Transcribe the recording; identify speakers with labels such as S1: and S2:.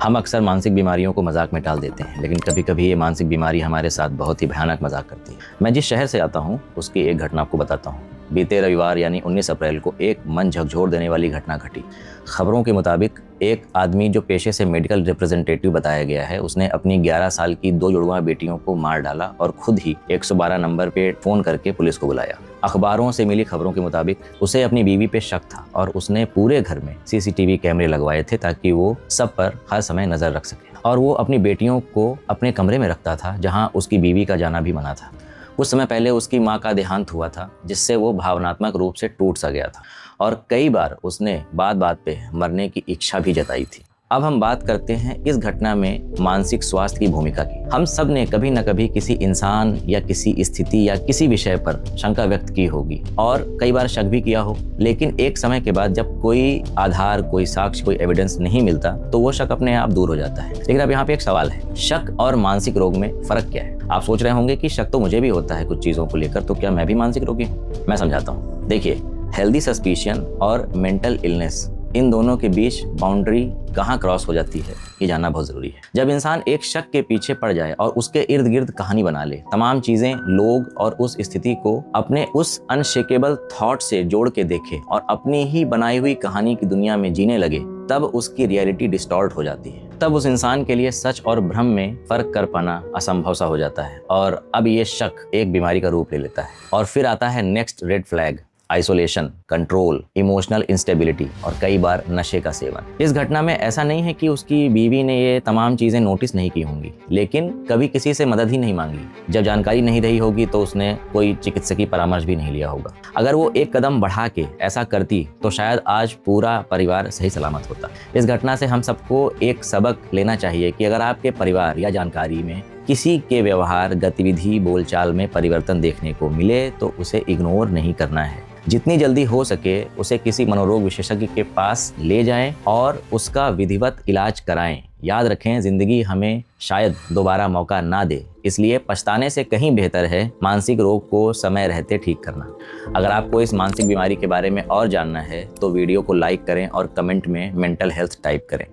S1: हम अक्सर मानसिक बीमारियों को मजाक में टाल देते हैं, लेकिन कभी कभी ये मानसिक बीमारी हमारे साथ बहुत ही भयानक मजाक करती है। मैं जिस शहर से आता हूँ उसकी एक घटना आपको बताता हूँ। बीते रविवार यानी 19 अप्रैल को एक मन झकझोर देने वाली घटना घटी। खबरों के मुताबिक एक आदमी जो पेशे से मेडिकल रिप्रेजेंटेटिव बताया गया है, उसने अपनी 11 साल की 2 जुड़वा बेटियों को मार डाला और खुद ही 112 नंबर पे फ़ोन करके पुलिस को बुलाया। अखबारों से मिली खबरों के मुताबिक उसे अपनी बीवी पे शक था और उसने पूरे घर में सीसीटीवी कैमरे लगवाए थे ताकि वो सब पर हर समय नज़र रख सके। और वो अपनी बेटियों को अपने कमरे में रखता था जहाँ उसकी बीवी का जाना भी मना था। कुछ समय पहले उसकी मां का देहांत हुआ था, जिससे वो भावनात्मक रूप से टूट सा गया था और कई बार उसने बात बात पे मरने की इच्छा भी जताई थी। अब हम बात करते हैं इस घटना में मानसिक स्वास्थ्य की भूमिका की। हम सब ने कभी न कभी किसी इंसान या किसी स्थिति या किसी विषय पर शंका व्यक्त की होगी और कई बार शक भी किया हो, लेकिन एक समय के बाद जब कोई आधार, कोई साक्ष्य, कोई एविडेंस नहीं मिलता तो वो शक अपने आप दूर हो जाता है। लेकिन अब यहाँ पे एक सवाल है, शक और मानसिक रोग में फर्क क्या है? आप सोच रहे होंगे कि शक तो मुझे भी होता है कुछ चीज़ों को लेकर, तो क्या मैं भी मानसिक रोगी हूँ? मैं समझाता हूँ। देखिए, हेल्दी सस्पिशन और मेंटल इलनेस, इन दोनों के बीच बाउंड्री कहाँ क्रॉस हो जाती है ये जानना बहुत जरूरी है। जब इंसान एक शक के पीछे पड़ जाए और उसके इर्द गिर्द कहानी बना ले, तमाम चीजें, लोग और उस स्थिति को अपने उस अनशेकेबल थॉट से जोड़ के देखे और अपनी ही बनाई हुई कहानी की दुनिया में जीने लगे, तब उसकी रियलिटी डिस्टॉर्ट हो जाती है। तब उस इंसान के लिए सच और भ्रम में फर्क कर पाना असंभव सा हो जाता है और अब ये शक एक बीमारी का रूप ले लेता है। और फिर आता है next red flag, isolation, control, emotional instability और कई बार नशे का सेवन। इस घटना में ऐसा नहीं है कि उसकी बीवी ने ये तमाम चीजें नोटिस नहीं की होंगी, लेकिन कभी किसी से मदद ही नहीं मांगी। जब जानकारी नहीं रही होगी तो उसने कोई चिकित्सकीय परामर्श भी नहीं लिया होगा। अगर वो एक कदम बढ़ा के ऐसा करती तो शायद आज पूरा परिवार सही सलामत होता। इस घटना से हम सबको एक सबक लेना चाहिए कि अगर आपके परिवार या जानकारी में किसी के व्यवहार, गतिविधि, बोलचाल में परिवर्तन देखने को मिले तो उसे इग्नोर नहीं करना है। जितनी जल्दी हो सके उसे किसी मनोरोग विशेषज्ञ के पास ले जाएं और उसका विधिवत इलाज कराएं। याद रखें, जिंदगी हमें शायद दोबारा मौका ना दे, इसलिए पछताने से कहीं बेहतर है मानसिक रोग को समय रहते ठीक करना। अगर आपको इस मानसिक बीमारी के बारे में और जानना है तो वीडियो को लाइक करें और कमेंट में मेंटल हेल्थ टाइप करें।